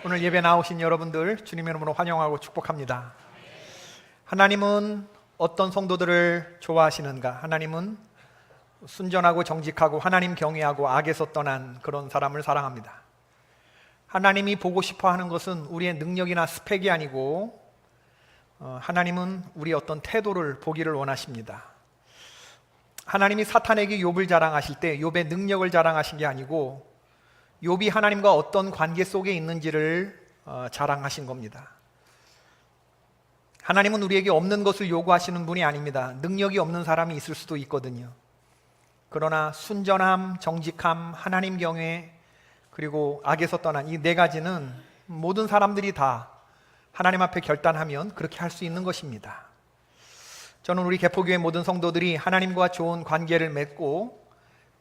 오늘 예배 나오신 여러분들 주님의 이름으로 환영하고 축복합니다. 하나님은 어떤 성도들을 좋아하시는가? 하나님은 순전하고 정직하고 하나님 경외하고 악에서 떠난 그런 사람을 사랑합니다. 하나님이 보고 싶어 하는 것은 우리의 능력이나 스펙이 아니고 하나님은 우리의 어떤 태도를 보기를 원하십니다. 하나님이 사탄에게 욥을 자랑하실 때 욥의 능력을 자랑하신 게 아니고 욥이 하나님과 어떤 관계 속에 있는지를 자랑하신 겁니다. 하나님은 우리에게 없는 것을 요구하시는 분이 아닙니다. 능력이 없는 사람이 있을 수도 있거든요. 그러나 순전함, 정직함, 하나님 경외, 그리고 악에서 떠난 이 네 가지는 모든 사람들이 다 하나님 앞에 결단하면 그렇게 할 수 있는 것입니다. 저는 우리 개포교회 모든 성도들이 하나님과 좋은 관계를 맺고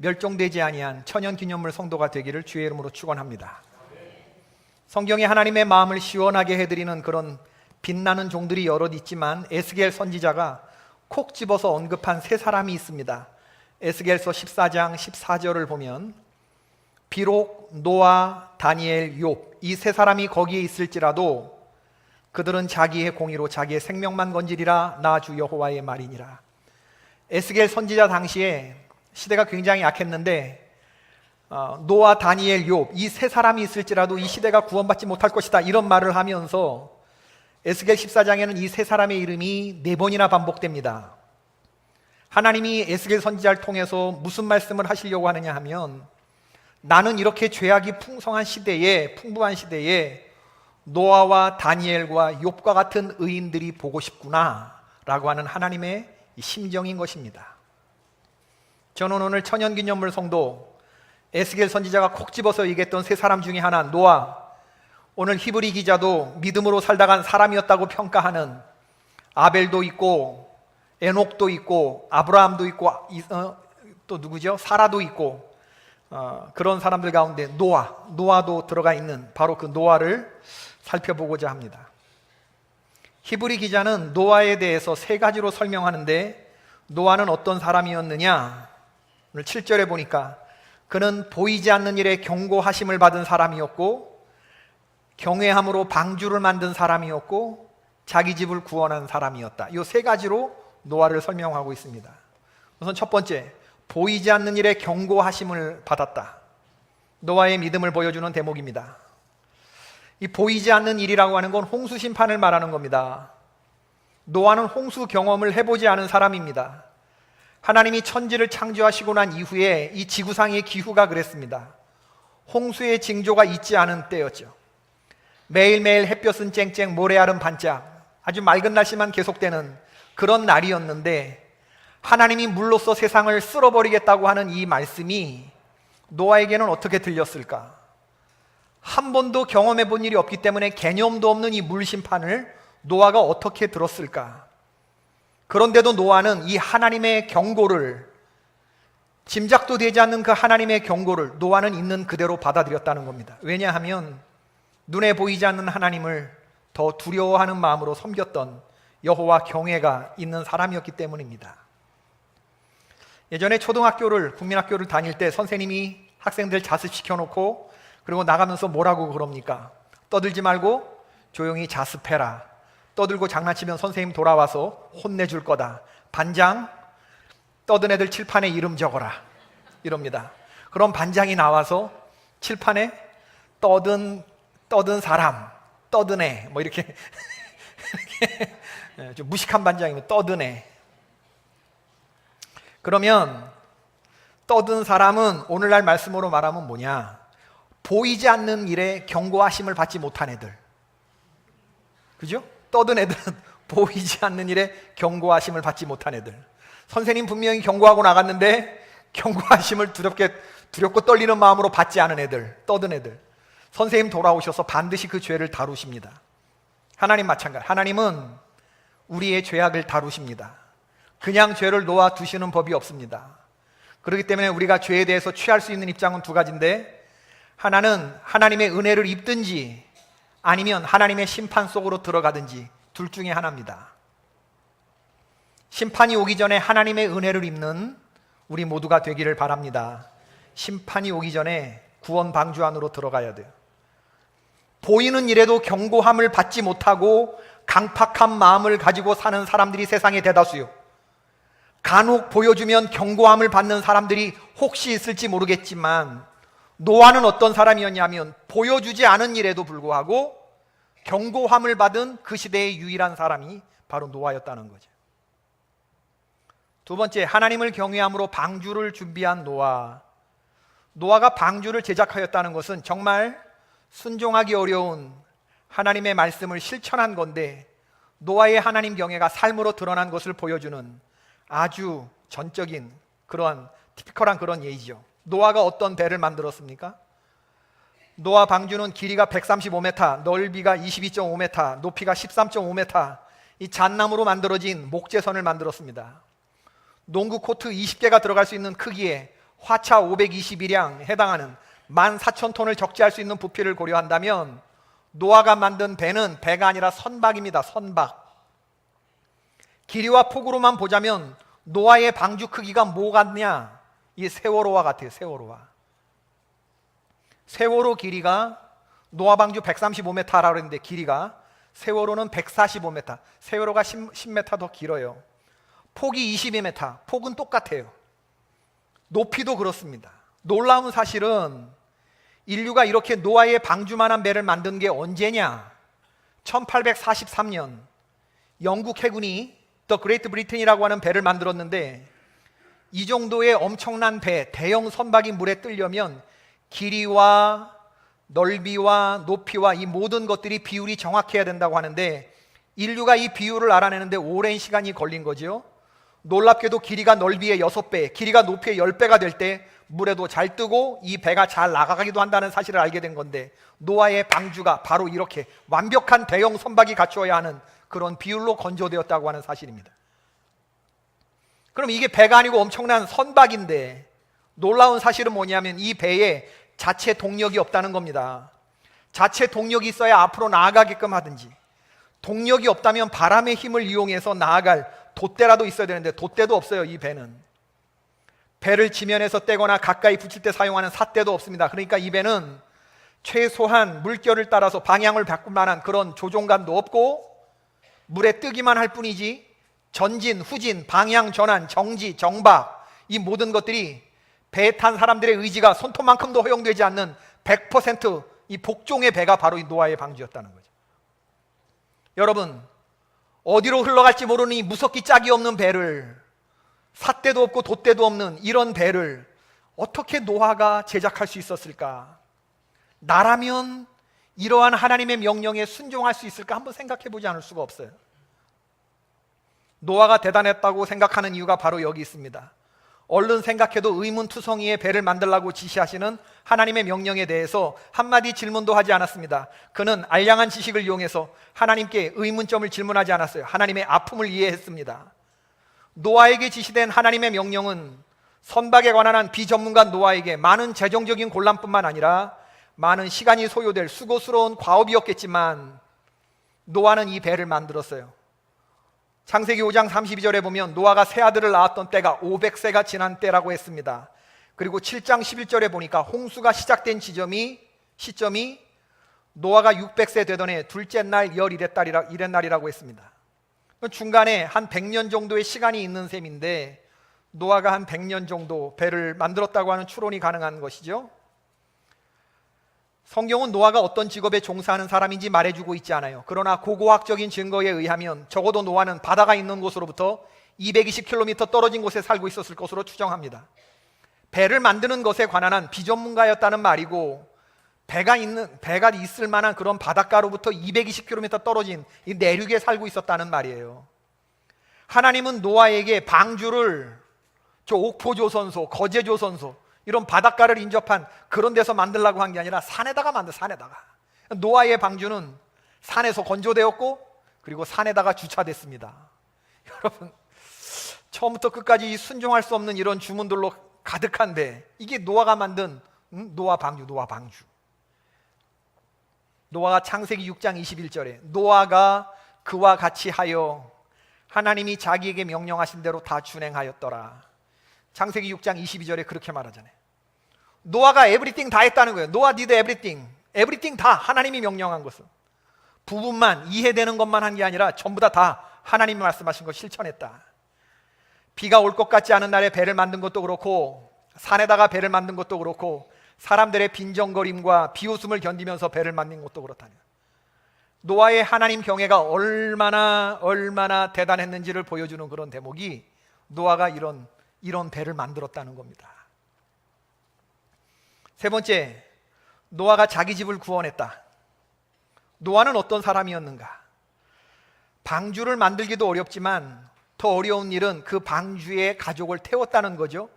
멸종되지 아니한 천연기념물 성도가 되기를 주의 이름으로 축원합니다. 성경에 하나님의 마음을 시원하게 해드리는 그런 빛나는 종들이 여럿 있지만 에스겔 선지자가 콕 집어서 언급한 세 사람이 있습니다. 에스겔서 14장 14절을 보면 비록 노아, 다니엘, 욥 이 세 사람이 거기에 있을지라도 그들은 자기의 공의로 자기의 생명만 건지리라. 나 주 여호와의 말이니라. 에스겔 선지자 당시에 시대가 굉장히 약했는데 노아, 다니엘, 욥 이 세 사람이 있을지라도 이 시대가 구원받지 못할 것이다 이런 말을 하면서 에스겔 14장에는 이 세 사람의 이름이 4번이나 반복됩니다. 하나님이 에스겔 선지자를 통해서 무슨 말씀을 하시려고 하느냐 하면 나는 이렇게 죄악이 풍성한 시대에, 풍부한 시대에 노아와 다니엘과 욥과 같은 의인들이 보고 싶구나 라고 하는 하나님의 심정인 것입니다. 저는 오늘 천연기념물 성도 에스겔 선지자가 콕 집어서 얘기했던 세 사람 중에 하나 노아, 오늘 히브리 기자도 믿음으로 살다간 사람이었다고 평가하는 아벨도 있고 에녹도 있고 아브라함도 있고 또 누구죠? 사라도 있고 그런 사람들 가운데 노아도 들어가 있는 바로 그 노아를 살펴보고자 합니다. 히브리 기자는 노아에 대해서 세 가지로 설명하는데 노아는 어떤 사람이었느냐? 오늘 7절에 보니까 그는 보이지 않는 일에 경고하심을 받은 사람이었고 경외함으로 방주를 만든 사람이었고 자기 집을 구원한 사람이었다. 이 세 가지로 노아를 설명하고 있습니다. 우선 첫 번째, 보이지 않는 일에 경고하심을 받았다. 노아의 믿음을 보여주는 대목입니다. 이 보이지 않는 일이라고 하는 건 홍수 심판을 말하는 겁니다. 노아는 홍수 경험을 해보지 않은 사람입니다. 하나님이 천지를 창조하시고 난 이후에 이 지구상의 기후가 그랬습니다. 홍수의 징조가 있지 않은 때였죠. 매일매일 햇볕은 쨍쨍, 모래알은 반짝, 아주 맑은 날씨만 계속되는 그런 날이었는데 하나님이 물로써 세상을 쓸어버리겠다고 하는 이 말씀이 노아에게는 어떻게 들렸을까? 한 번도 경험해 본 일이 없기 때문에 개념도 없는 이 물 심판을 노아가 어떻게 들었을까? 그런데도 노아는 이 하나님의 경고를, 짐작도 되지 않는 그 하나님의 경고를 노아는 있는 그대로 받아들였다는 겁니다. 왜냐하면 눈에 보이지 않는 하나님을 더 두려워하는 마음으로 섬겼던 여호와 경외가 있는 사람이었기 때문입니다. 예전에 초등학교를, 국민학교를 다닐 때 선생님이 학생들 자습시켜놓고 그리고 나가면서 뭐라고 그럽니까? 떠들지 말고 조용히 자습해라. 떠들고 장난치면 선생님 돌아와서 혼내줄 거다. 반장, 떠든 애들 칠판에 이름 적어라. 이럽니다. 그럼 반장이 나와서 칠판에 떠든 사람, 떠든 애, 뭐 이렇게 좀 무식한 반장이면 떠든 애. 그러면 떠든 사람은 오늘날 말씀으로 말하면 뭐냐? 보이지 않는 일에 경고하심을 받지 못한 애들. 그죠? 떠든 애들은 보이지 않는 일에 경고하심을 받지 못한 애들. 선생님 분명히 경고하고 나갔는데 경고하심을 두렵고 떨리는 마음으로 받지 않은 애들, 떠든 애들. 선생님 돌아오셔서 반드시 그 죄를 다루십니다. 하나님 마찬가지. 하나님은 우리의 죄악을 다루십니다. 그냥 죄를 놓아 두시는 법이 없습니다. 그렇기 때문에 우리가 죄에 대해서 취할 수 있는 입장은 두 가지인데, 하나는 하나님의 은혜를 입든지 아니면 하나님의 심판 속으로 들어가든지 둘 중에 하나입니다. 심판이 오기 전에 하나님의 은혜를 입는 우리 모두가 되기를 바랍니다. 심판이 오기 전에 구원 방주 안으로 들어가야 돼요. 보이는 일에도 경고함을 받지 못하고 강팍한 마음을 가지고 사는 사람들이 세상에 대다수요. 간혹 보여주면 경고함을 받는 사람들이 혹시 있을지 모르겠지만 노아는 어떤 사람이었냐면 보여주지 않은 일에도 불구하고 경고함을 받은 그 시대의 유일한 사람이 바로 노아였다는 거죠. 두 번째, 하나님을 경외함으로 방주를 준비한 노아. 노아가 방주를 제작하였다는 것은 정말 순종하기 어려운 하나님의 말씀을 실천한 건데 노아의 하나님 경외가 삶으로 드러난 것을 보여주는 아주 전적인 그러한 티피컬한 그런 예이죠. 노아가 어떤 배를 만들었습니까? 노아 방주는 길이가 135m, 넓이가 22.5m, 높이가 13.5m, 이 잣나무로 만들어진 목재선을 만들었습니다. 농구 코트 20개가 들어갈 수 있는 크기에 화차 521량 해당하는 14,000톤을 적재할 수 있는 부피를 고려한다면 노아가 만든 배는 배가 아니라 선박입니다. 선박. 길이와 폭으로만 보자면 노아의 방주 크기가 뭐 같냐? 이 세월호와 같아요. 세월호와. 세월호 길이가 노아 방주 135m라고 했는데 길이가 세월호는 145m. 세월호가 10m 더 길어요. 폭이 22m. 폭은 똑같아요. 높이도 그렇습니다. 놀라운 사실은 인류가 이렇게 노아의 방주만한 배를 만든 게 언제냐? 1843년 영국 해군이 더 그레이트 브리튼이라고 하는 배를 만들었는데 이 정도의 엄청난 배, 대형 선박이 물에 뜨려면 길이와 넓이와 높이와 이 모든 것들이 비율이 정확해야 된다고 하는데 인류가 이 비율을 알아내는데 오랜 시간이 걸린 거죠. 놀랍게도 길이가 넓이의 6배, 길이가 높이의 10배가 될 때 물에도 잘 뜨고 이 배가 잘 나가기도 한다는 사실을 알게 된 건데 노아의 방주가 바로 이렇게 완벽한 대형 선박이 갖추어야 하는 그런 비율로 건조되었다고 하는 사실입니다. 그럼 이게 배가 아니고 엄청난 선박인데 놀라운 사실은 뭐냐면 이 배에 자체 동력이 없다는 겁니다. 자체 동력이 있어야 앞으로 나아가게끔 하든지 동력이 없다면 바람의 힘을 이용해서 나아갈 돛대라도 있어야 되는데 돛대도 없어요. 이 배는 배를 지면에서 떼거나 가까이 붙일 때 사용하는 삿대도 없습니다. 그러니까 이 배는 최소한 물결을 따라서 방향을 바꿀 만한 그런 조종감도 없고 물에 뜨기만 할 뿐이지 전진, 후진, 방향 전환, 정지, 정박 이 모든 것들이 배에 탄 사람들의 의지가 손톱만큼도 허용되지 않는 100%이 복종의 배가 바로 이 노아의 방주였다는 거죠. 여러분, 어디로 흘러갈지 모르는 이 무섭기 짝이 없는 배를 삿대도 없고 돛대도 없는 이런 배를 어떻게 노아가 제작할 수 있었을까? 나라면 이러한 하나님의 명령에 순종할 수 있을까? 한번 생각해 보지 않을 수가 없어요. 노아가 대단했다고 생각하는 이유가 바로 여기 있습니다. 얼른 생각해도 의문투성이의 배를 만들라고 지시하시는 하나님의 명령에 대해서 한마디 질문도 하지 않았습니다. 그는 알량한 지식을 이용해서 하나님께 의문점을 질문하지 않았어요. 하나님의 아픔을 이해했습니다. 노아에게 지시된 하나님의 명령은 선박에 관한 한 비전문가 노아에게 많은 재정적인 곤란뿐만 아니라 많은 시간이 소요될 수고스러운 과업이었겠지만 노아는 이 배를 만들었어요. 창세기 5장 32절에 보면 노아가 새 아들을 낳았던 때가 500세가 지난 때라고 했습니다. 그리고 7장 11절에 보니까 홍수가 시작된 시점이 노아가 600세 되던 해 둘째 날 열 이렛날이라고 했습니다. 중간에 한 100년 정도의 시간이 있는 셈인데 노아가 한 100년 정도 배를 만들었다고 하는 추론이 가능한 것이죠. 성경은 노아가 어떤 직업에 종사하는 사람인지 말해주고 있지 않아요. 그러나 고고학적인 증거에 의하면 적어도 노아는 바다가 있는 곳으로부터 220km 떨어진 곳에 살고 있었을 것으로 추정합니다. 배를 만드는 것에 관한 한 비전문가였다는 말이고 배가 있을 만한 그런 바닷가로부터 220km 떨어진 이 내륙에 살고 있었다는 말이에요. 하나님은 노아에게 방주를 저 옥포조선소, 거제조선소 이런 바닷가를 인접한 그런 데서 만들려고 한 게 아니라 산에다가 산에다가. 노아의 방주는 산에서 건조되었고 그리고 산에다가 주차됐습니다. 여러분, 처음부터 끝까지 순종할 수 없는 이런 주문들로 가득한데 이게 노아가 만든 노아 방주. 노아가 창세기 6장 21절에 노아가 그와 같이 하여 하나님이 자기에게 명령하신 대로 다 준행하였더라. 창세기 6장 22절에 그렇게 말하잖아요. 노아가 에브리띵 다 했다는 거예요. 노아 did everything. 에브리띵 다 하나님이 명령한 것은. 부분만 이해되는 것만 한 게 아니라 전부 다 하나님이 말씀하신 걸 실천했다. 비가 올 것 같지 않은 날에 배를 만든 것도 그렇고, 산에다가 배를 만든 것도 그렇고, 사람들의 빈정거림과 비웃음을 견디면서 배를 만든 것도 그렇다니. 노아의 하나님 경외가 얼마나 대단했는지를 보여주는 그런 대목이 노아가 이런 배를 만들었다는 겁니다. 세 번째, 노아가 자기 집을 구원했다. 노아는 어떤 사람이었는가? 방주를 만들기도 어렵지만 더 어려운 일은 그 방주의 가족을 태웠다는 거죠.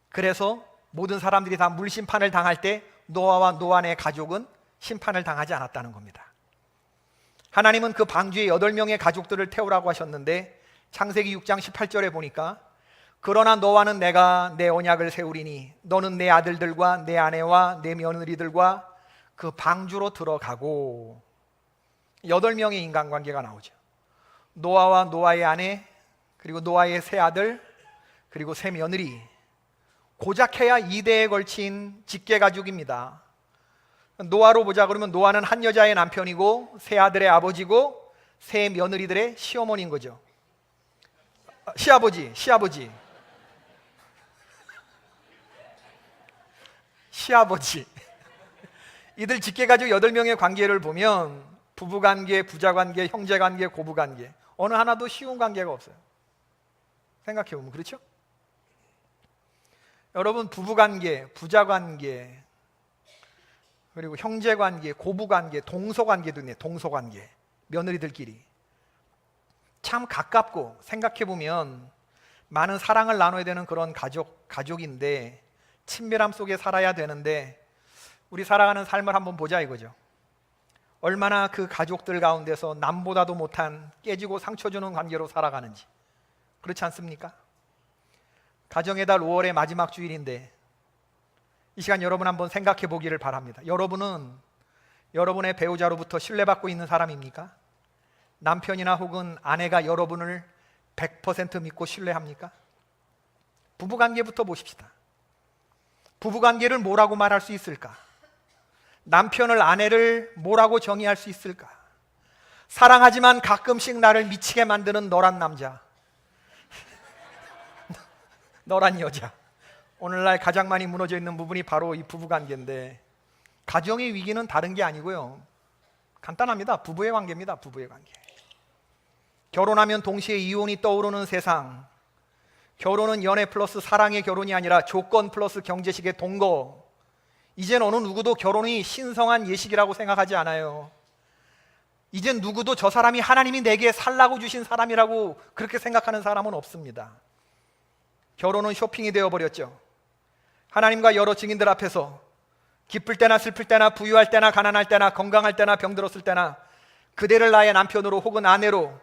그래서 모든 사람들이 다 물심판을 당할 때 노아와 노아의 가족은 심판을 당하지 않았다는 겁니다. 하나님은 그 방주의 8명의 가족들을 태우라고 하셨는데 창세기 6장 18절에 보니까 그러나 너와는 내가 내 언약을 세우리니 너는 내 아들들과 내 아내와 내 며느리들과 그 방주로 들어가고. 8명의 인간관계가 나오죠. 노아와 노아의 아내, 그리고 노아의 세 아들, 그리고 세 며느리. 고작해야 2대에 걸친 직계가족입니다. 노아로 보자 그러면 노아는 한 여자의 남편이고 세 아들의 아버지고 세 며느리들의 시어머니인 거죠. 시아버지. 이들 직계가족 8명의 관계를 보면 부부관계, 부자관계, 형제관계, 고부관계, 어느 하나도 쉬운 관계가 없어요. 생각해보면 그렇죠? 여러분, 부부관계, 부자관계, 그리고 형제관계, 고부관계, 동서관계도 있네요. 동서관계, 며느리들끼리 참 가깝고, 생각해보면 많은 사랑을 나눠야 되는 그런 가족인데 친밀함 속에 살아야 되는데 우리 살아가는 삶을 한번 보자 이거죠. 얼마나 그 가족들 가운데서 남보다도 못한 깨지고 상처 주는 관계로 살아가는지. 그렇지 않습니까? 가정의 달 5월의 마지막 주일인데 이 시간 여러분 한번 생각해 보기를 바랍니다. 여러분은 여러분의 배우자로부터 신뢰받고 있는 사람입니까? 남편이나 혹은 아내가 여러분을 100% 믿고 신뢰합니까? 부부관계부터 보십시다. 부부관계를 뭐라고 말할 수 있을까? 남편을, 아내를 뭐라고 정의할 수 있을까? 사랑하지만 가끔씩 나를 미치게 만드는 너란 남자, 너란 여자. 오늘날 가장 많이 무너져 있는 부분이 바로 이 부부관계인데, 가정의 위기는 다른 게 아니고요, 간단합니다. 부부의 관계입니다. 부부의 관계. 결혼하면 동시에 이혼이 떠오르는 세상. 결혼은 연애 플러스 사랑의 결혼이 아니라 조건 플러스 경제식의 동거. 이젠 어느 누구도 결혼이 신성한 예식이라고 생각하지 않아요. 이젠 누구도 저 사람이 하나님이 내게 살라고 주신 사람이라고 그렇게 생각하는 사람은 없습니다. 결혼은 쇼핑이 되어버렸죠. 하나님과 여러 증인들 앞에서 기쁠 때나 슬플 때나 부유할 때나 가난할 때나 건강할 때나 병들었을 때나 그대를 나의 남편으로 혹은 아내로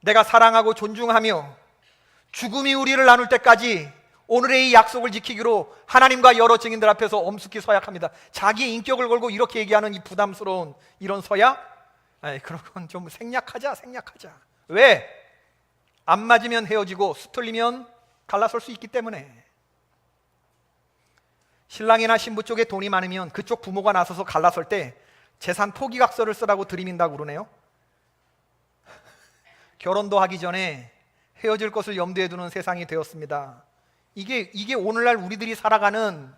내가 사랑하고 존중하며 죽음이 우리를 나눌 때까지 오늘의 이 약속을 지키기로 하나님과 여러 증인들 앞에서 엄숙히 서약합니다. 자기의 인격을 걸고 이렇게 얘기하는 이 부담스러운 이런 서약? 그런 건 좀 생략하자. 왜? 안 맞으면 헤어지고 수틀리면 갈라설 수 있기 때문에. 신랑이나 신부 쪽에 돈이 많으면 그쪽 부모가 나서서 갈라설 때 재산 포기각서를 쓰라고 들이민다고 그러네요. 결혼도 하기 전에 헤어질 것을 염두에 두는 세상이 되었습니다. 이게 오늘날 우리들이 살아가는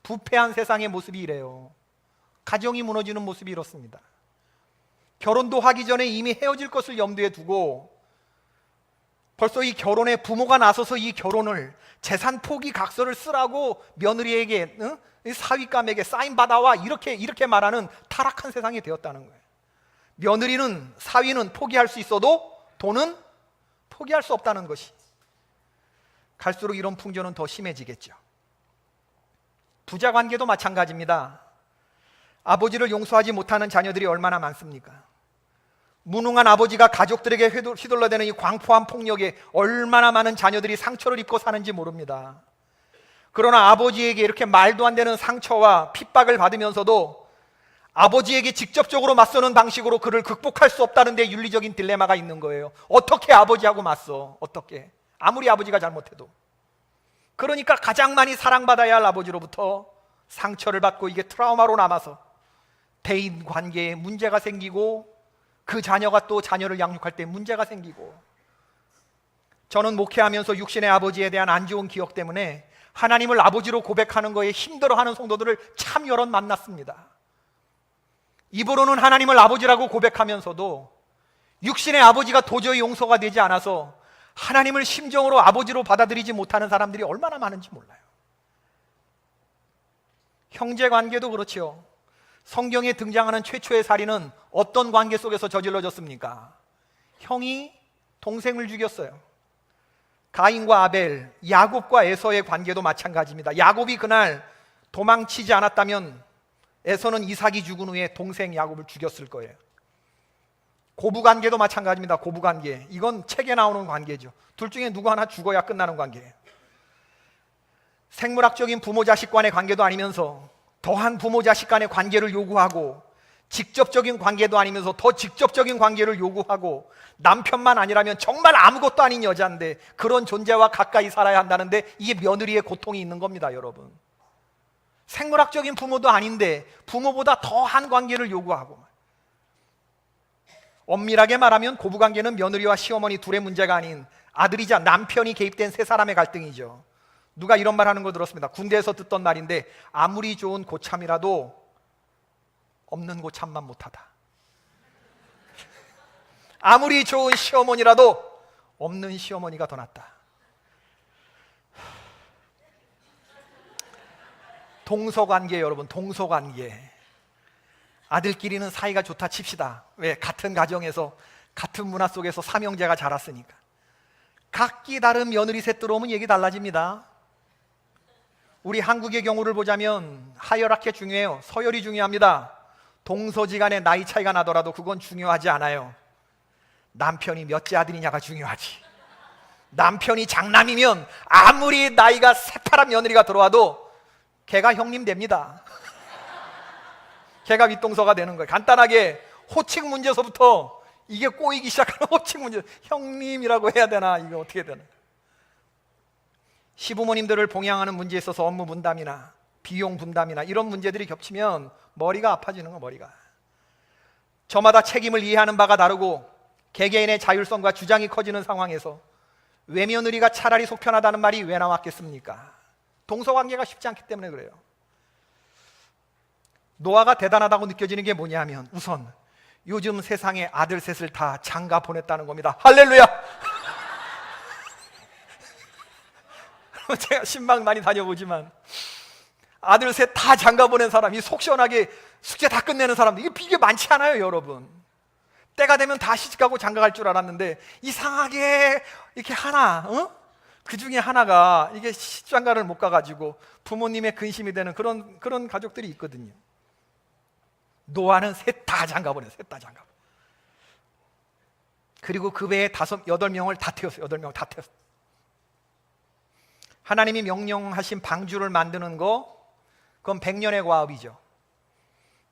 부패한 세상의 모습이 이래요. 가정이 무너지는 모습이 이렇습니다. 결혼도 하기 전에 이미 헤어질 것을 염두에 두고 벌써 이 결혼에 부모가 나서서 이 결혼을 재산 포기 각서를 쓰라고 며느리에게, 사위감에게 사인 받아와 이렇게 말하는 타락한 세상이 되었다는 거예요. 며느리는, 사위는 포기할 수 있어도 돈은 포기할 수 없다는 것이. 갈수록 이런 풍조는 더 심해지겠죠. 부자 관계도 마찬가지입니다. 아버지를 용서하지 못하는 자녀들이 얼마나 많습니까? 무능한 아버지가 가족들에게 휘둘러대는 이 광포한 폭력에 얼마나 많은 자녀들이 상처를 입고 사는지 모릅니다. 그러나 아버지에게 이렇게 말도 안 되는 상처와 핍박을 받으면서도 아버지에게 직접적으로 맞서는 방식으로 그를 극복할 수 없다는 데 윤리적인 딜레마가 있는 거예요. 어떻게 아버지하고 맞서? 어떻게? 아무리 아버지가 잘못해도. 그러니까 가장 많이 사랑받아야 할 아버지로부터 상처를 받고 이게 트라우마로 남아서 대인 관계에 문제가 생기고 그 자녀가 또 자녀를 양육할 때 문제가 생기고, 저는 목회하면서 육신의 아버지에 대한 안 좋은 기억 때문에 하나님을 아버지로 고백하는 거에 힘들어하는 성도들을 참 여럿 만났습니다. 입으로는 하나님을 아버지라고 고백하면서도 육신의 아버지가 도저히 용서가 되지 않아서 하나님을 심정으로 아버지로 받아들이지 못하는 사람들이 얼마나 많은지 몰라요. 형제 관계도 그렇지요. 성경에 등장하는 최초의 살인은 어떤 관계 속에서 저질러졌습니까? 형이 동생을 죽였어요. 가인과 아벨, 야곱과 에서의 관계도 마찬가지입니다. 야곱이 그날 도망치지 않았다면 에서는 이삭이 죽은 후에 동생 야곱을 죽였을 거예요. 고부관계도 마찬가지입니다. 고부관계, 이건 책에 나오는 관계죠. 둘 중에 누구 하나 죽어야 끝나는 관계예요. 생물학적인 부모-자식 간의 관계도 아니면서 더한 부모-자식 간의 관계를 요구하고, 직접적인 관계도 아니면서 더 직접적인 관계를 요구하고, 남편만 아니라면 정말 아무것도 아닌 여자인데 그런 존재와 가까이 살아야 한다는데 이게 며느리의 고통이 있는 겁니다, 여러분. 생물학적인 부모도 아닌데 부모보다 더한 관계를 요구하고, 엄밀하게 말하면 고부관계는 며느리와 시어머니 둘의 문제가 아닌 아들이자 남편이 개입된 세 사람의 갈등이죠. 누가 이런 말 하는 거 들었습니다. 군대에서 듣던 말인데, 아무리 좋은 고참이라도 없는 고참만 못하다. 아무리 좋은 시어머니라도 없는 시어머니가 더 낫다. 동서관계, 여러분, 동서관계. 아들끼리는 사이가 좋다 칩시다. 왜? 같은 가정에서, 같은 문화 속에서 삼형제가 자랐으니까. 각기 다른 며느리 셋 들어오면 얘기 달라집니다. 우리 한국의 경우를 보자면 하열하게 중요해요. 서열이 중요합니다. 동서지간의 나이 차이가 나더라도 그건 중요하지 않아요. 남편이 몇째 아들이냐가 중요하지. 남편이 장남이면 아무리 나이가 새파란 며느리가 들어와도 걔가 형님 됩니다. 걔가 윗동서가 되는 거예요. 간단하게 호칭 문제서부터 이게 꼬이기 시작하는 호칭 문제. 형님이라고 해야 되나, 이거 어떻게 되나. 시부모님들을 봉양하는 문제에 있어서 업무 분담이나 비용 분담이나 이런 문제들이 겹치면 머리가 아파지는 거, 머리가. 저마다 책임을 이해하는 바가 다르고 개개인의 자율성과 주장이 커지는 상황에서 외며느리가 차라리 속 편하다는 말이 왜 나왔겠습니까? 동서관계가 쉽지 않기 때문에 그래요. 노아가 대단하다고 느껴지는 게 뭐냐면, 우선 요즘 세상에 아들 셋을 다 장가 보냈다는 겁니다. 할렐루야! 제가 신방 많이 다녀보지만 아들 셋 다 장가 보낸 사람이 속 시원하게 숙제 다 끝내는 사람들, 이게 많지 않아요, 여러분. 때가 되면 다 시집가고 장가 갈 줄 알았는데 이상하게 이렇게 하나, 그 중에 하나가 이게 시집장가를 못 가가지고 부모님의 근심이 되는 그런 가족들이 있거든요. 노아는 셋 다 장가 보냈어요. 셋 다 장가. 그리고 그 외에 8명을 다 태웠어요. 8명을 다 태웠어요. 하나님이 명령하신 방주를 만드는 거, 그건 100년의 과업이죠.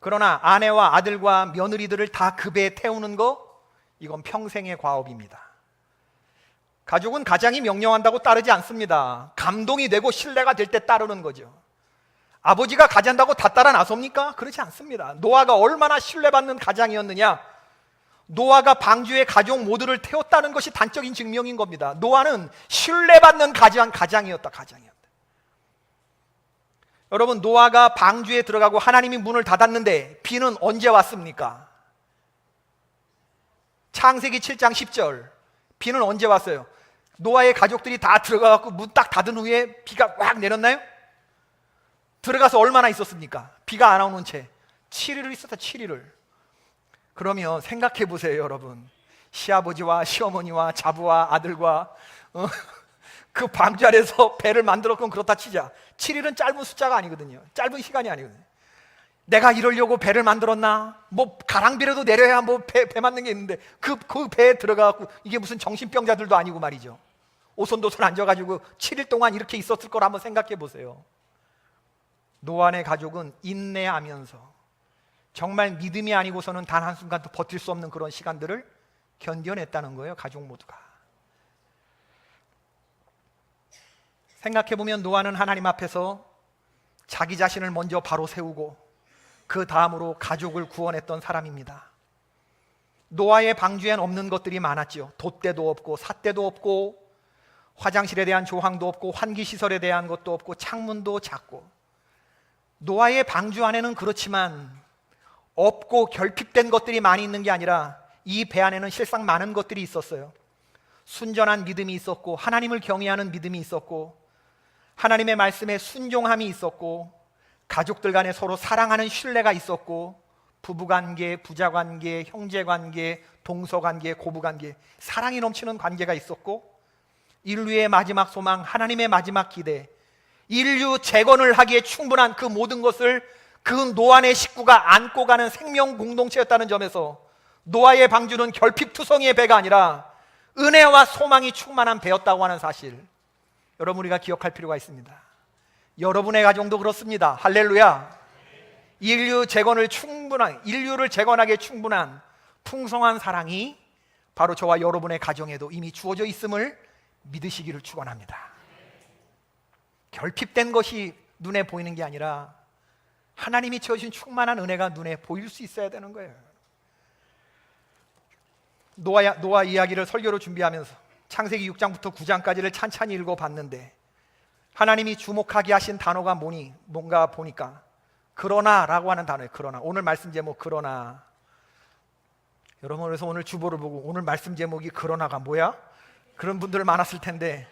그러나 아내와 아들과 며느리들을 다 그 배에 태우는 거, 이건 평생의 과업입니다. 가족은 가장이 명령한다고 따르지 않습니다. 감동이 되고 신뢰가 될 때 따르는 거죠. 아버지가 가잔다고 다 따라 나섭니까? 그렇지 않습니다. 노아가 얼마나 신뢰받는 가장이었느냐, 노아가 방주의 가족 모두를 태웠다는 것이 단적인 증명인 겁니다. 노아는 신뢰받는 가장이었다. 여러분, 노아가 방주에 들어가고 하나님이 문을 닫았는데 비는 언제 왔습니까? 창세기 7장 10절, 비는 언제 왔어요? 노아의 가족들이 다 들어가고 문 딱 닫은 후에 비가 꽉 내렸나요? 들어가서 얼마나 있었습니까? 비가 안 오는 채 7일을 있었다. 7일을. 그러면 생각해 보세요, 여러분. 시아버지와 시어머니와 자부와 아들과 그 방주 안에서 배를 만들었건 그렇다 치자. 7일은 짧은 숫자가 아니거든요. 짧은 시간이 아니거든요. 내가 이러려고 배를 만들었나? 뭐 가랑비라도 내려야 뭐 배 만든 게 있는데 그 배에 들어가고, 이게 무슨 정신병자들도 아니고 말이죠. 오손도손 앉아가지고 7일 동안 이렇게 있었을 걸 한번 생각해 보세요. 노아의 가족은 인내하면서 정말 믿음이 아니고서는 단 한순간도 버틸 수 없는 그런 시간들을 견뎌냈다는 거예요, 가족 모두가. 생각해보면 노아는 하나님 앞에서 자기 자신을 먼저 바로 세우고 그 다음으로 가족을 구원했던 사람입니다. 노아의 방주엔 없는 것들이 많았죠. 돛대도 없고 삿대도 없고 화장실에 대한 조항도 없고 환기시설에 대한 것도 없고 창문도 작고. 노아의 방주 안에는 그렇지만 없고 결핍된 것들이 많이 있는 게 아니라 이 배 안에는 실상 많은 것들이 있었어요. 순전한 믿음이 있었고 하나님을 경외하는 믿음이 있었고 하나님의 말씀에 순종함이 있었고 가족들 간에 서로 사랑하는 신뢰가 있었고 부부관계, 부자관계, 형제관계, 동서관계, 고부관계, 사랑이 넘치는 관계가 있었고 인류의 마지막 소망, 하나님의 마지막 기대, 인류 재건을 하기에 충분한 그 모든 것을 그 노아의 식구가 안고 가는 생명 공동체였다는 점에서 노아의 방주는 결핍투성이의 배가 아니라 은혜와 소망이 충만한 배였다고 하는 사실, 여러분 우리가 기억할 필요가 있습니다. 여러분의 가정도 그렇습니다. 할렐루야. 인류를 재건하기에 충분한 풍성한 사랑이 바로 저와 여러분의 가정에도 이미 주어져 있음을 믿으시기를 축원합니다. 결핍된 것이 눈에 보이는 게 아니라 하나님이 채우신 충만한 은혜가 눈에 보일 수 있어야 되는 거예요. 노아 이야기를 설교로 준비하면서 창세기 6장부터 9장까지를 찬찬히 읽어봤는데 하나님이 주목하게 하신 단어가 뭔가 보니까 그러나라고 하는 단어예요. 그러나. 오늘 말씀 제목 그러나. 여러분 그래서 오늘 주보를 보고 오늘 말씀 제목이 그러나가 뭐야? 그런 분들 많았을 텐데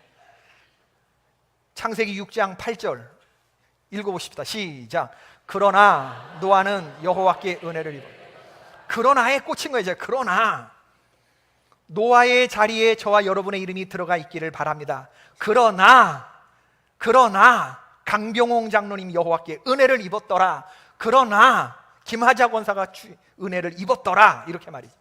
창세기 6장 8절 읽어보십시다. 시작. 그러나 노아는 여호와께 은혜를 입어. 그러나에 꽂힌 거예요. 그러나 노아의 자리에 저와 여러분의 이름이 들어가 있기를 바랍니다. 그러나 강병홍 장로님 여호와께 은혜를 입었더라. 그러나 김하자 권사가 은혜를 입었더라. 이렇게 말이죠.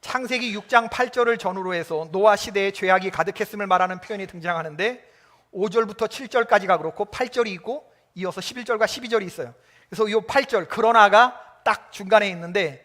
창세기 6장 8절을 전후로 해서 노아 시대에 죄악이 가득했음을 말하는 표현이 등장하는데 5절부터 7절까지가 그렇고 8절이 있고 이어서 11절과 12절이 있어요. 그래서 이 8절 그러나가 딱 중간에 있는데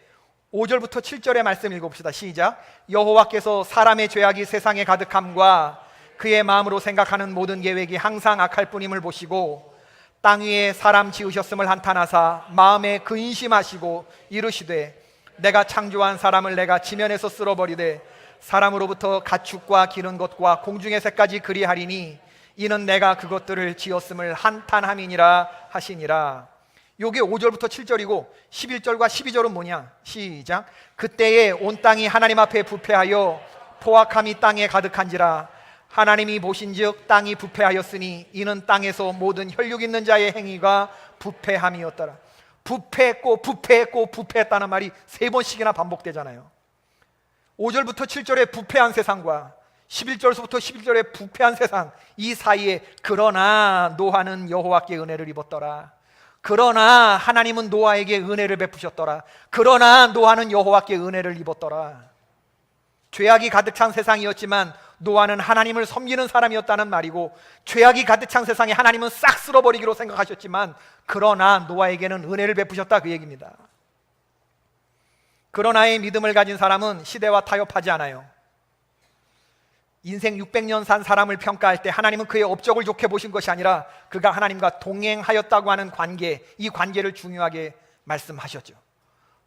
5절부터 7절의 말씀 읽어봅시다. 시작. 여호와께서 사람의 죄악이 세상에 가득함과 그의 마음으로 생각하는 모든 계획이 항상 악할 뿐임을 보시고 땅 위에 사람 지으셨음을 한탄하사 마음에 근심하시고 이르시되 내가 창조한 사람을 내가 지면에서 쓸어버리되 사람으로부터 가축과 기른 것과 공중의 새까지 그리하리니 이는 내가 그것들을 지었음을 한탄함이니라 하시니라. 요게 5절부터 7절이고 11절과 12절은 뭐냐? 시작. 그때에 온 땅이 하나님 앞에 부패하여 포악함이 땅에 가득한지라 하나님이 보신즉 땅이 부패하였으니 이는 땅에서 모든 혈육 있는 자의 행위가 부패함이었더라. 부패했고 부패했다는 말이 3번씩이나 반복되잖아요. 5절부터 7절에 부패한 세상과 11절부터 11절에 부패한 세상, 이 사이에 그러나 노아는 여호와께 은혜를 입었더라. 그러나 하나님은 노아에게 은혜를 베푸셨더라. 그러나 노아는 여호와께 은혜를 입었더라. 죄악이 가득 찬 세상이었지만 노아는 하나님을 섬기는 사람이었다는 말이고, 죄악이 가득 찬 세상에 하나님은 싹 쓸어버리기로 생각하셨지만 그러나 노아에게는 은혜를 베푸셨다, 그 얘기입니다. 그러나의 믿음을 가진 사람은 시대와 타협하지 않아요. 인생 600년 산 사람을 평가할 때 하나님은 그의 업적을 좋게 보신 것이 아니라 그가 하나님과 동행하였다고 하는 관계, 이 관계를 중요하게 말씀하셨죠.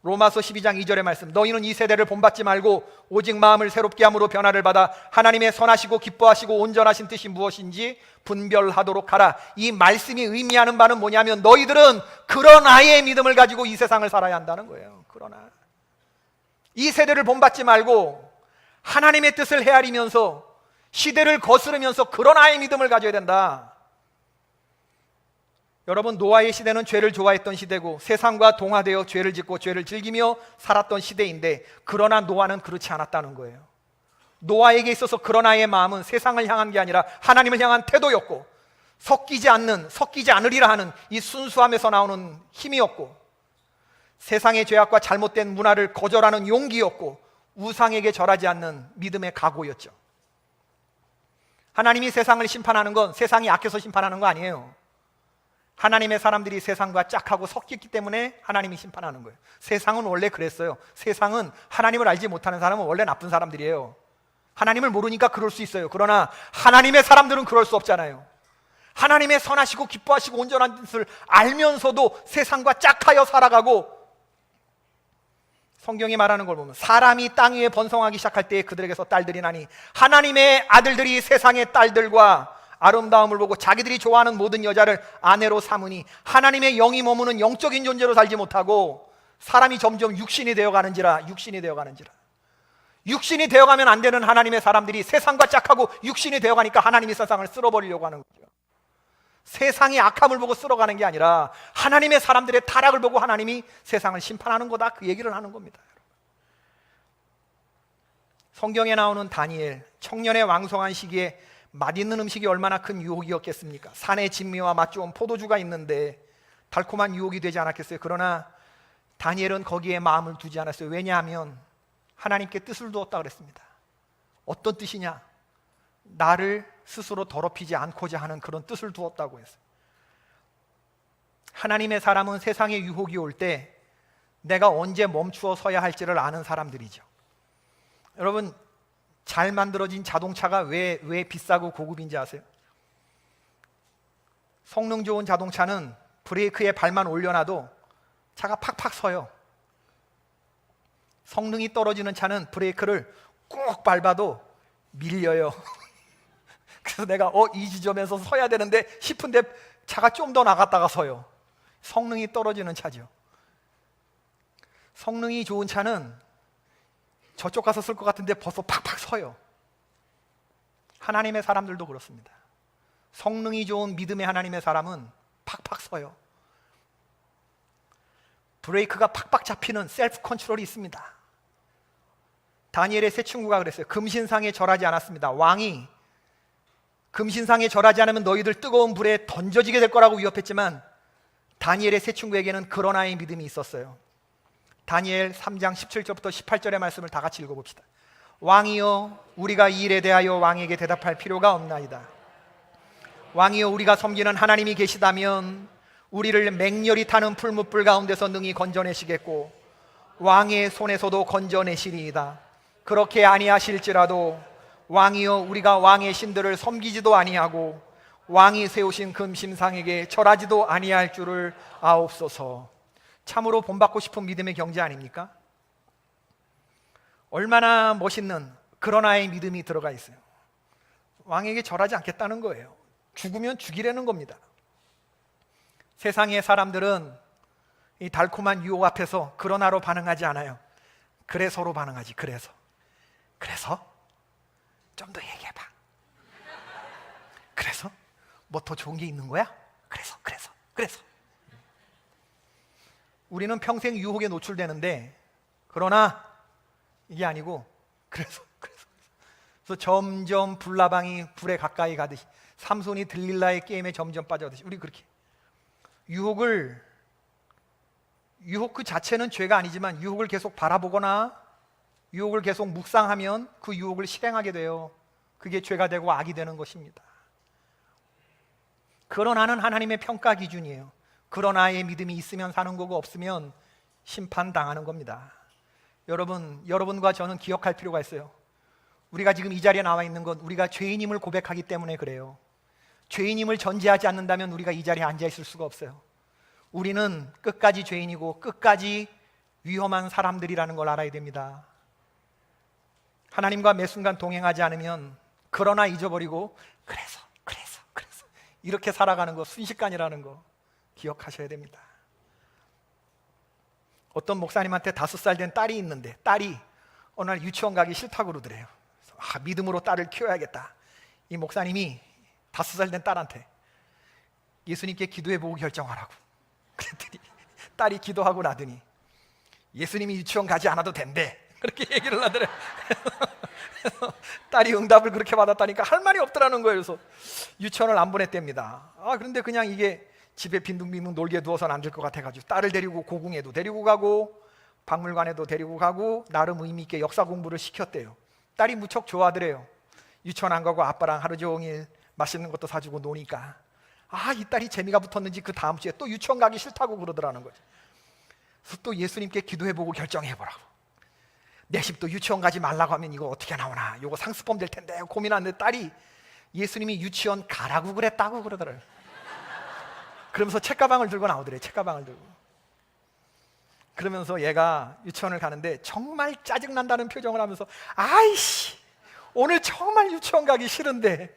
로마서 12장 2절의 말씀, 너희는 이 세대를 본받지 말고 오직 마음을 새롭게 함으로 변화를 받아 하나님의 선하시고 기뻐하시고 온전하신 뜻이 무엇인지 분별하도록 하라. 이 말씀이 의미하는 바는 뭐냐면 너희들은 그러나의 믿음을 가지고 이 세상을 살아야 한다는 거예요. 그러나 이 세대를 본받지 말고 하나님의 뜻을 헤아리면서 시대를 거스르면서 그러나의 믿음을 가져야 된다. 여러분, 노아의 시대는 죄를 좋아했던 시대고 세상과 동화되어 죄를 짓고 죄를 즐기며 살았던 시대인데, 그러나 노아는 그렇지 않았다는 거예요. 노아에게 있어서 그러나의 마음은 세상을 향한 게 아니라 하나님을 향한 태도였고, 섞이지 않으리라 하는 이 순수함에서 나오는 힘이었고, 세상의 죄악과 잘못된 문화를 거절하는 용기였고, 우상에게 절하지 않는 믿음의 각오였죠. 하나님이 세상을 심판하는 건 세상이 악해서 심판하는 거 아니에요. 하나님의 사람들이 세상과 짝하고 섞였기 때문에 하나님이 심판하는 거예요. 세상은 원래 그랬어요. 세상은 하나님을 알지 못하는 사람은 원래 나쁜 사람들이에요. 하나님을 모르니까 그럴 수 있어요. 그러나 하나님의 사람들은 그럴 수 없잖아요. 하나님의 선하시고 기뻐하시고 온전한 뜻을 알면서도 세상과 짝하여 살아가고, 성경이 말하는 걸 보면 사람이 땅 위에 번성하기 시작할 때에 그들에게서 딸들이 나니 하나님의 아들들이 세상의 딸들과 아름다움을 보고 자기들이 좋아하는 모든 여자를 아내로 삼으니 하나님의 영이 머무는 영적인 존재로 살지 못하고 사람이 점점 육신이 되어가는지라. 육신이 되어가면 안 되는 하나님의 사람들이 세상과 짝하고 육신이 되어가니까 하나님이 세상을 쓸어버리려고 하는 거죠. 세상이 악함을 보고 쓸어가는 게 아니라 하나님의 사람들의 타락을 보고 하나님이 세상을 심판하는 거다, 그 얘기를 하는 겁니다. 성경에 나오는 다니엘, 청년의 왕성한 시기에 맛있는 음식이 얼마나 큰 유혹이었겠습니까? 산의 진미와 맛 좋은 포도주가 있는데 달콤한 유혹이 되지 않았겠어요? 그러나 다니엘은 거기에 마음을 두지 않았어요. 왜냐하면 하나님께 뜻을 두었다 그랬습니다. 어떤 뜻이냐? 나를 스스로 더럽히지 않고자 하는 그런 뜻을 두었다고 했어요. 하나님의 사람은 세상의 유혹이 올 때 내가 언제 멈추어 서야 할지를 아는 사람들이죠. 여러분, 잘 만들어진 자동차가 왜 비싸고 고급인지 아세요? 성능 좋은 자동차는 브레이크에 발만 올려놔도 차가 팍팍 서요. 성능이 떨어지는 차는 브레이크를 꾹 밟아도 밀려요. 그래서 내가 이 지점에서 서야 되는데 싶은데 차가 좀 더 나갔다가 서요. 성능이 떨어지는 차죠. 성능이 좋은 차는 저쪽 가서 쓸 것 같은데 벌써 팍팍 서요. 하나님의 사람들도 그렇습니다. 성능이 좋은 믿음의 하나님의 사람은 팍팍 서요. 브레이크가 팍팍 잡히는 셀프 컨트롤이 있습니다. 다니엘의 세 친구가 그랬어요. 금신상에 절하지 않았습니다. 왕이 금신상에 절하지 않으면 너희들 뜨거운 불에 던져지게 될 거라고 위협했지만 다니엘의 세 친구에게는 그런 아이의 믿음이 있었어요. 다니엘 3장 17절부터 18절의 말씀을 다 같이 읽어봅시다. 왕이여, 우리가 이 일에 대하여 왕에게 대답할 필요가 없나이다. 왕이여, 우리가 섬기는 하나님이 계시다면 우리를 맹렬히 타는 풀무불 가운데서 능히 건져내시겠고 왕의 손에서도 건져내시리이다. 그렇게 아니하실지라도 왕이여, 우리가 왕의 신들을 섬기지도 아니하고 왕이 세우신 금신상에게 절하지도 아니할 줄을 아옵소서. 참으로 본받고 싶은 믿음의 경제 아닙니까? 얼마나 멋있는 그런 아이의 믿음이 들어가 있어요. 왕에게 절하지 않겠다는 거예요. 죽으면 죽이려는 겁니다. 세상의 사람들은 이 달콤한 유혹 앞에서 그러나로 반응하지 않아요. 그래서로 반응하지. 그래서 좀 더 얘기해봐. 그래서 뭐 더 좋은 게 있는 거야? 그래서 우리는 평생 유혹에 노출되는데, 그러나 이게 아니고 그래서 점점 불나방이 불에 가까이 가듯이, 삼손이 들릴라의 게임에 점점 빠져가듯이 우리 그렇게 유혹 그 자체는 죄가 아니지만 유혹을 계속 바라보거나 유혹을 계속 묵상하면 그 유혹을 실행하게 돼요. 그게 죄가 되고 악이 되는 것입니다. 그러나는 하나님의 평가 기준이에요. 그러나의 믿음이 있으면 사는 거고 없으면 심판당하는 겁니다. 여러분과 저는 기억할 필요가 있어요. 우리가 지금 이 자리에 나와 있는 건 우리가 죄인임을 고백하기 때문에 그래요. 죄인임을 전제하지 않는다면 우리가 이 자리에 앉아 있을 수가 없어요. 우리는 끝까지 죄인이고 끝까지 위험한 사람들이라는 걸 알아야 됩니다. 하나님과 매 순간 동행하지 않으면 그러나 잊어버리고 그래서 이렇게 살아가는 거, 순식간이라는 거 기억하셔야 됩니다. 어떤 목사님한테 5살 된 딸이 있는데 딸이 어느 날 유치원 가기 싫다고 그러더래요. 믿음으로 딸을 키워야겠다. 이 목사님이 5살 된 딸한테 예수님께 기도해보고 결정하라고 그랬더니 딸이 기도하고 나더니 예수님이 유치원 가지 않아도 된대, 그렇게 얘기를 하더래요. 그래서 딸이 응답을 그렇게 받았다니까 할 말이 없더라는 거예요. 그래서 유치원을 안 보냈답니다. 그런데 그냥 이게 집에 빈둥빈둥 놀게 두어서는 안 될 것 같아가지고 딸을 데리고 고궁에도 데리고 가고 박물관에도 데리고 가고 나름 의미 있게 역사 공부를 시켰대요. 딸이 무척 좋아하더래요. 유치원 안 가고 아빠랑 하루 종일 맛있는 것도 사주고 노니까 이 딸이 재미가 붙었는지 그 다음 주에 또 유치원 가기 싫다고 그러더라는 거죠. 그래서 또 예수님께 기도해보고 결정해보라고. 내 집도 유치원 가지 말라고 하면 이거 어떻게 나오나, 이거 상습범 될 텐데 고민하는데 딸이 예수님이 유치원 가라고 그랬다고 그러더래요. 그러면서 책가방을 들고 나오더래요. 책가방을 들고. 그러면서 얘가 유치원을 가는데 정말 짜증난다는 표정을 하면서 아이씨 오늘 정말 유치원 가기 싫은데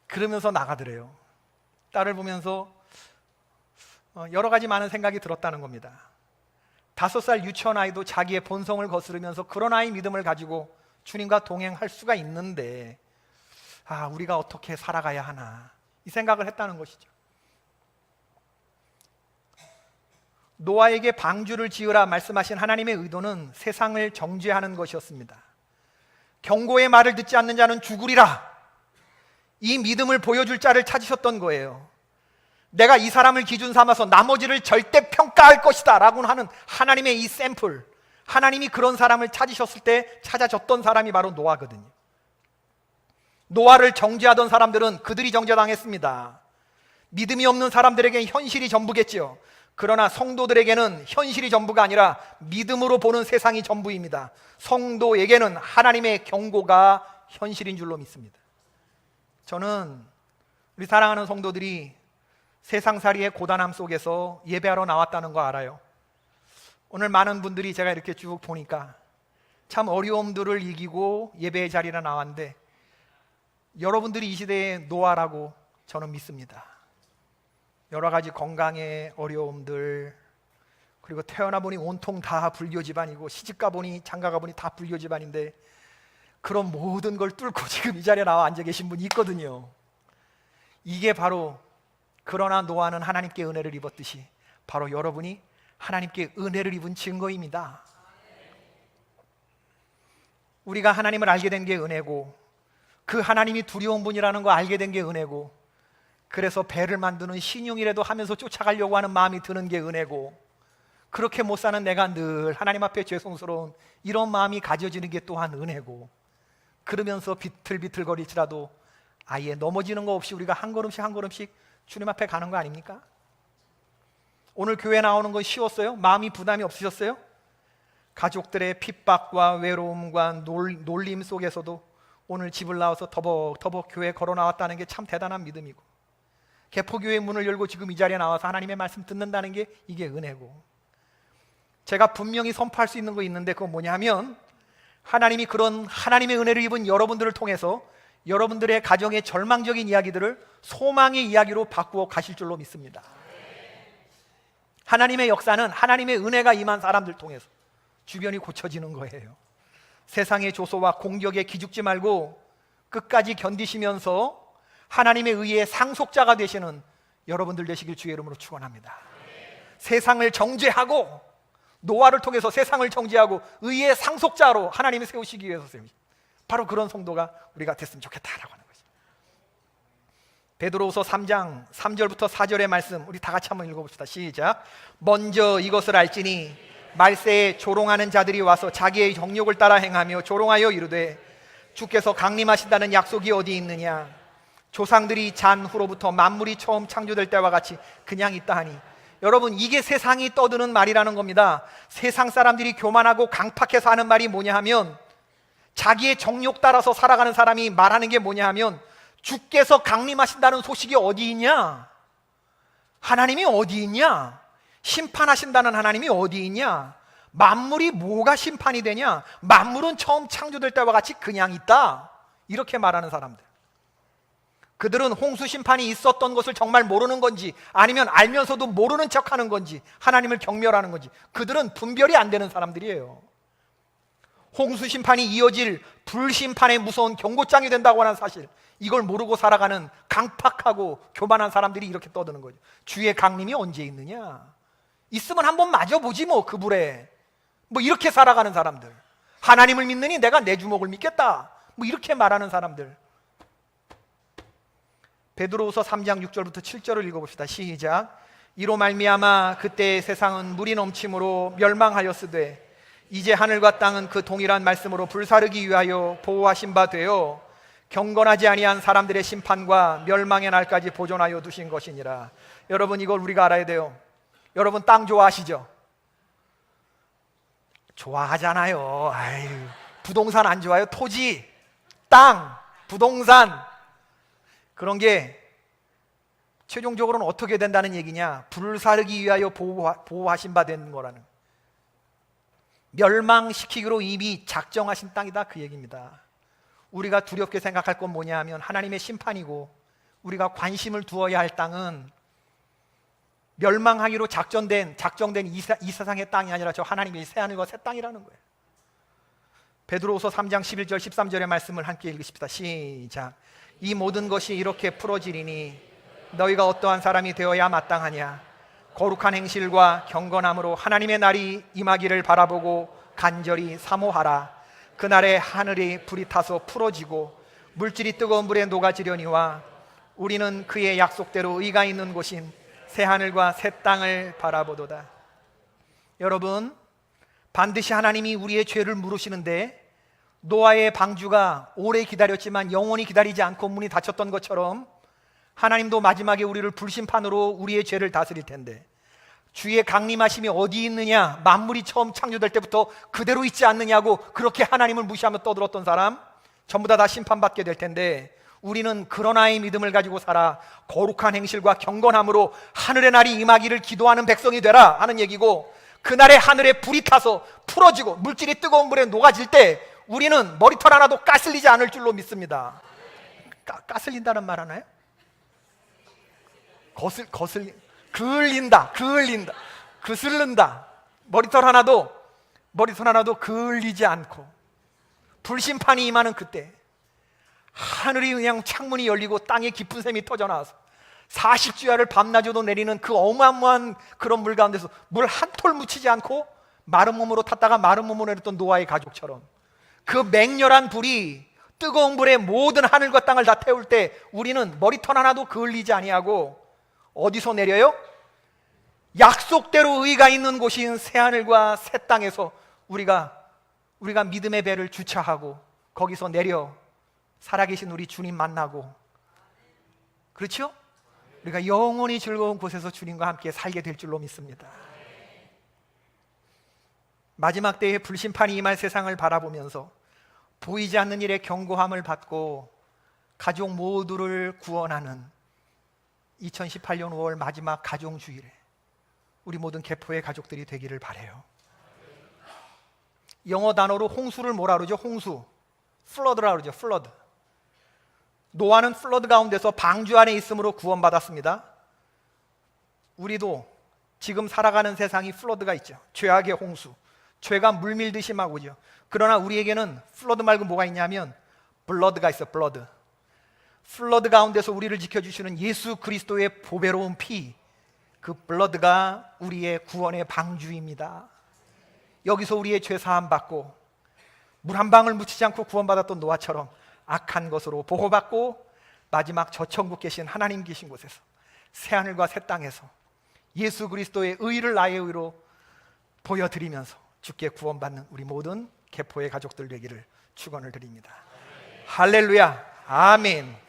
그러면서 나가더래요. 딸을 보면서 여러 가지 많은 생각이 들었다는 겁니다. 5살 유치원 아이도 자기의 본성을 거스르면서 그런 아이 믿음을 가지고 주님과 동행할 수가 있는데 우리가 어떻게 살아가야 하나 이 생각을 했다는 것이죠. 노아에게 방주를 지으라 말씀하신 하나님의 의도는 세상을 정죄하는 것이었습니다. 경고의 말을 듣지 않는 자는 죽으리라, 이 믿음을 보여줄 자를 찾으셨던 거예요. 내가 이 사람을 기준 삼아서 나머지를 절대 평가할 것이다 라고 하는 하나님의 이 샘플, 하나님이 그런 사람을 찾으셨을 때 찾아줬던 사람이 바로 노아거든요. 노아를 정죄하던 사람들은 그들이 정죄당했습니다. 믿음이 없는 사람들에게 현실이 전부겠지요. 그러나 성도들에게는 현실이 전부가 아니라 믿음으로 보는 세상이 전부입니다. 성도에게는 하나님의 경고가 현실인 줄로 믿습니다. 저는 우리 사랑하는 성도들이 세상살이의 고단함 속에서 예배하러 나왔다는 거 알아요. 오늘 많은 분들이 제가 이렇게 쭉 보니까 참 어려움들을 이기고 예배의 자리에 나왔는데 여러분들이 이 시대의 노아라고 저는 믿습니다. 여러 가지 건강의 어려움들, 그리고 태어나 보니 온통 다 불교 집안이고 시집가 보니 장가가 보니 다 불교 집안인데 그런 모든 걸 뚫고 지금 이 자리에 나와 앉아 계신 분이 있거든요. 이게 바로 그러나 노아는 하나님께 은혜를 입었듯이 바로 여러분이 하나님께 은혜를 입은 증거입니다. 우리가 하나님을 알게 된 게 은혜고 그 하나님이 두려운 분이라는 거 알게 된 게 은혜고 그래서 배를 만드는 신용이라도 하면서 쫓아가려고 하는 마음이 드는 게 은혜고 그렇게 못 사는 내가 늘 하나님 앞에 죄송스러운 이런 마음이 가져지는 게 또한 은혜고 그러면서 비틀비틀거릴지라도 아예 넘어지는 거 없이 우리가 한 걸음씩 한 걸음씩 주님 앞에 가는 거 아닙니까? 오늘 교회 나오는 건 쉬웠어요? 마음이 부담이 없으셨어요? 가족들의 핍박과 외로움과 놀림 속에서도 오늘 집을 나와서 더벅더벅 교회에 걸어 나왔다는 게 참 대단한 믿음이고 개포교회 문을 열고 지금 이 자리에 나와서 하나님의 말씀 듣는다는 게 이게 은혜고 제가 분명히 선포할 수 있는 거 있는데 그건 뭐냐면 하나님이 그런 하나님의 은혜를 입은 여러분들을 통해서 여러분들의 가정의 절망적인 이야기들을 소망의 이야기로 바꾸어 가실 줄로 믿습니다. 하나님의 역사는 하나님의 은혜가 임한 사람들 통해서 주변이 고쳐지는 거예요. 세상의 조소와 공격에 기죽지 말고 끝까지 견디시면서 하나님의 의의 상속자가 되시는 여러분들 되시길 주의 이름으로 축원합니다. 세상을 정죄하고 노아를 통해서 세상을 정죄하고 의의 상속자로 하나님이 세우시기 위해서 바로 그런 성도가 우리가 됐으면 좋겠다라고 하는 거죠. 베드로후서 3장 3절부터 4절의 말씀 우리 다 같이 한번 읽어봅시다. 시작. 먼저 이것을 알지니 말세에 조롱하는 자들이 와서 자기의 정욕을 따라 행하며 조롱하여 이르되 주께서 강림하신다는 약속이 어디 있느냐. 조상들이 잔 후로부터 만물이 처음 창조될 때와 같이 그냥 있다 하니. 여러분 이게 세상이 떠드는 말이라는 겁니다. 세상 사람들이 교만하고 강팍해서 하는 말이 뭐냐 하면 자기의 정욕 따라서 살아가는 사람이 말하는 게 뭐냐 하면 주께서 강림하신다는 소식이 어디 있냐? 하나님이 어디 있냐? 심판하신다는 하나님이 어디 있냐? 만물이 뭐가 심판이 되냐? 만물은 처음 창조될 때와 같이 그냥 있다. 이렇게 말하는 사람들. 그들은 홍수 심판이 있었던 것을 정말 모르는 건지 아니면 알면서도 모르는 척하는 건지 하나님을 경멸하는 건지 그들은 분별이 안 되는 사람들이에요. 홍수 심판이 이어질 불심판의 무서운 경고장이 된다고 하는 사실, 이걸 모르고 살아가는 강팍하고 교만한 사람들이 이렇게 떠드는 거죠. 주의 강림이 언제 있느냐? 있으면 한번 맞아보지 뭐 그 불에. 뭐 이렇게 살아가는 사람들. 하나님을 믿느니 내가 내 주먹을 믿겠다. 뭐 이렇게 말하는 사람들. 베드로후서 3장 6절부터 7절을 읽어봅시다. 시작. 이로 말미암아 그때 세상은 물이 넘침으로 멸망하였으되 이제 하늘과 땅은 그 동일한 말씀으로 불사르기 위하여 보호하신 바 되어 경건하지 아니한 사람들의 심판과 멸망의 날까지 보존하여 두신 것이니라. 여러분 이걸 우리가 알아야 돼요. 여러분 땅 좋아하시죠? 좋아하잖아요. 아유, 부동산 안 좋아요? 토지, 땅, 부동산. 그런 게 최종적으로는 어떻게 된다는 얘기냐? 불사르기 위하여 보호하신 바 된 거라는, 멸망시키기로 이미 작정하신 땅이다, 그 얘기입니다. 우리가 두렵게 생각할 건 뭐냐 하면 하나님의 심판이고, 우리가 관심을 두어야 할 땅은 멸망하기로 작정된 이 세상의 땅이 아니라 저 하나님의 새하늘과 새 땅이라는 거예요. 베드로후서 3장 11절 13절의 말씀을 함께 읽으십시다. 시작. 이 모든 것이 이렇게 풀어지리니 너희가 어떠한 사람이 되어야 마땅하냐? 거룩한 행실과 경건함으로 하나님의 날이 임하기를 바라보고 간절히 사모하라. 그날에 하늘이 불이 타서 풀어지고 물질이 뜨거운 불에 녹아지려니와 우리는 그의 약속대로 의가 있는 곳인 새 하늘과 새 땅을 바라보도다. 여러분, 반드시 하나님이 우리의 죄를 물으시는데, 노아의 방주가 오래 기다렸지만 영원히 기다리지 않고 문이 닫혔던 것처럼 하나님도 마지막에 우리를 불심판으로 우리의 죄를 다스릴 텐데, 주의 강림하심이 어디 있느냐? 만물이 처음 창조될 때부터 그대로 있지 않느냐고 그렇게 하나님을 무시하며 떠들었던 사람 전부 다 심판받게 될 텐데, 우리는 그러나의 믿음을 가지고 살아 거룩한 행실과 경건함으로 하늘의 날이 임하기를 기도하는 백성이 되라 하는 얘기고, 그날에 하늘에 불이 타서 풀어지고 물질이 뜨거운 불에 녹아질 때 우리는 머리털 하나도 까슬리지 않을 줄로 믿습니다. 까슬린다는 말 하나요? 그을린다, 그슬른다. 머리털 하나도 그을리지 않고 불심판이 임하는 그때 하늘이 그냥 창문이 열리고 땅에 깊은 샘이 터져나와서 40주야를 밤낮으로 내리는 그 어마어마한 그런 물 가운데서 물 한 톨 묻히지 않고 마른 몸으로 탔다가 마른 몸으로 내렸던 노아의 가족처럼 그 맹렬한 불이 뜨거운 불에 모든 하늘과 땅을 다 태울 때 우리는 머리털 하나도 그을리지 아니하고 어디서 내려요? 약속대로 의가 있는 곳인 새하늘과 새 땅에서 우리가 믿음의 배를 주차하고 거기서 내려 살아계신 우리 주님 만나고, 그렇죠? 우리가 영원히 즐거운 곳에서 주님과 함께 살게 될 줄로 믿습니다. 마지막 때의 불심판이 임할 세상을 바라보면서 보이지 않는 일에 경고함을 받고 가족 모두를 구원하는 2018년 5월 마지막 가정주일에 우리 모든 개포의 가족들이 되기를 바라요. 영어 단어로 홍수를 뭐라 그러죠? 홍수, 플러드라 그러죠. 플러드. 노아는 플러드 가운데서 방주 안에 있음으로 구원받았습니다. 우리도 지금 살아가는 세상이 플러드가 있죠. 죄악의 홍수, 죄가 물밀듯이 막 오죠. 그러나 우리에게는 플러드 말고 뭐가 있냐면 블러드가 있어. 플러드 가운데서 우리를 지켜주시는 예수 그리스도의 보배로운 피, 그 블러드가 우리의 구원의 방주입니다. 여기서 우리의 죄 사함 받고 물 한 방울 묻히지 않고 구원받았던 노아처럼 악한 것으로 보호받고 마지막 저천국 계신 하나님 계신 곳에서 새하늘과 새 땅에서 예수 그리스도의 의를 나의 의로 보여드리면서 주께 구원받는 우리 모든 개포의 가족들 되기를 축원을 드립니다. 할렐루야, 아멘.